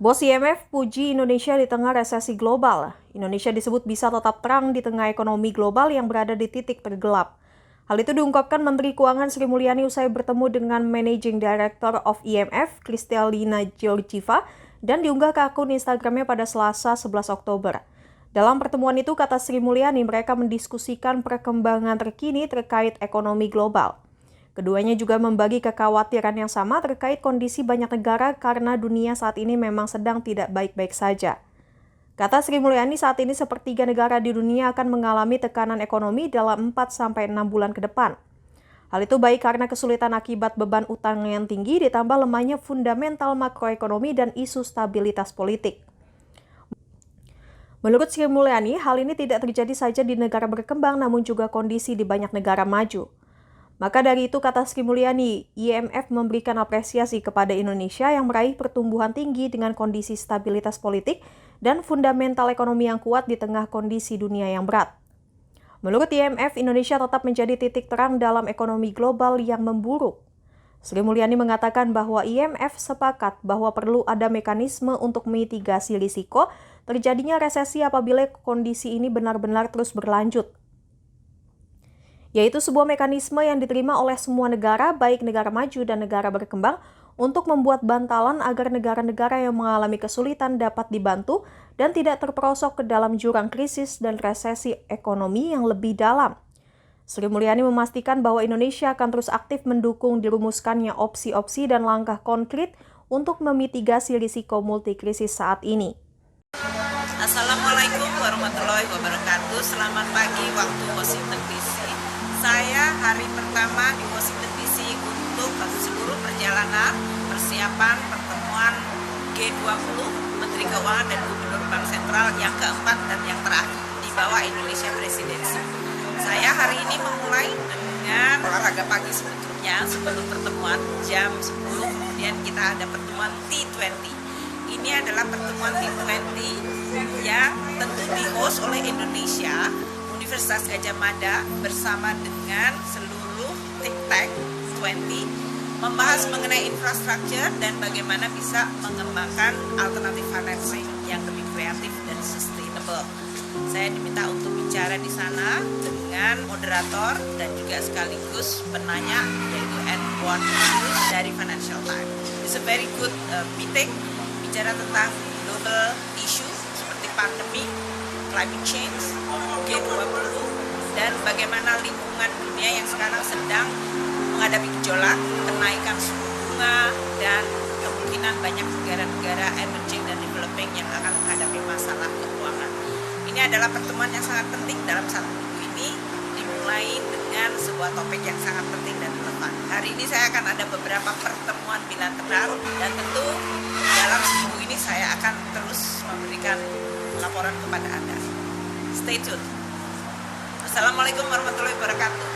Bos IMF puji Indonesia di tengah resesi global. Indonesia disebut bisa tetap terang di tengah ekonomi global yang berada di titik tergelap. Hal itu diungkapkan Menteri Keuangan Sri Mulyani usai bertemu dengan Managing Director of IMF, Kristalina Georgieva, dan diunggah ke akun Instagramnya pada Selasa 11 Oktober. Dalam pertemuan itu, kata Sri Mulyani, mereka mendiskusikan perkembangan terkini terkait ekonomi global. Keduanya juga membagi kekhawatiran yang sama terkait kondisi banyak negara karena dunia saat ini memang sedang tidak baik-baik saja. Kata Sri Mulyani, saat ini sepertiga negara di dunia akan mengalami tekanan ekonomi dalam 4-6 bulan ke depan. Hal itu baik karena kesulitan akibat beban utang yang tinggi ditambah lemahnya fundamental makroekonomi dan isu stabilitas politik. Menurut Sri Mulyani, hal ini tidak terjadi saja di negara berkembang namun juga kondisi di banyak negara maju. Maka dari itu, kata Sri Mulyani, IMF memberikan apresiasi kepada Indonesia yang meraih pertumbuhan tinggi dengan kondisi stabilitas politik dan fundamental ekonomi yang kuat di tengah kondisi dunia yang berat. Menurut IMF, Indonesia tetap menjadi titik terang dalam ekonomi global yang memburuk. Sri Mulyani mengatakan bahwa IMF sepakat bahwa perlu ada mekanisme untuk mitigasi risiko terjadinya resesi apabila kondisi ini benar-benar terus berlanjut, yaitu sebuah mekanisme yang diterima oleh semua negara, baik negara maju dan negara berkembang, untuk membuat bantalan agar negara-negara yang mengalami kesulitan dapat dibantu dan tidak terperosok ke dalam jurang krisis dan resesi ekonomi yang lebih dalam. Sri Mulyani memastikan bahwa Indonesia akan terus aktif mendukung dirumuskannya opsi-opsi dan langkah konkret untuk memitigasi risiko multikrisis saat ini. Assalamualaikum warahmatullahi wabarakatuh. Selamat pagi waktu Washington DC. Saya hari pertama di Washington DC untuk seluruh perjalanan persiapan pertemuan G20 Menteri Keuangan dan Gubernur Bank Sentral yang keempat dan yang terakhir di bawah Indonesia Presidensi. Saya hari ini memulai dengan olahraga pagi sebelumnya, sebelum pertemuan jam 10, kemudian kita ada pertemuan T20. Ini adalah pertemuan T20 yang tentu di-host oleh Indonesia, Universitas Gadjah Mada bersama dengan seluruh think tank 20 membahas mengenai infrastruktur dan bagaimana bisa mengembangkan alternatif financing yang lebih kreatif dan sustainable. Saya diminta untuk bicara di sana dengan moderator dan juga sekaligus penanya yaitu Edward dari Financial Times. It's a very good meeting, bicara tentang global issue seperti pandemi, climate change, G20, dan bagaimana lingkungan dunia yang sekarang sedang menghadapi gejolak, kenaikan suku bunga, dan kemungkinan banyak negara-negara emerging dan developing yang akan menghadapi masalah keuangan. Ini adalah pertemuan yang sangat penting dalam satu minggu ini, dimulai dengan sebuah topik yang sangat penting dan relevan. Hari ini saya akan ada beberapa pertemuan bilateral, dan tentu dalam seminggu ini saya akan terus memberikan laporan kepada Anda. Stay tuned. Assalamualaikum warahmatullahi wabarakatuh.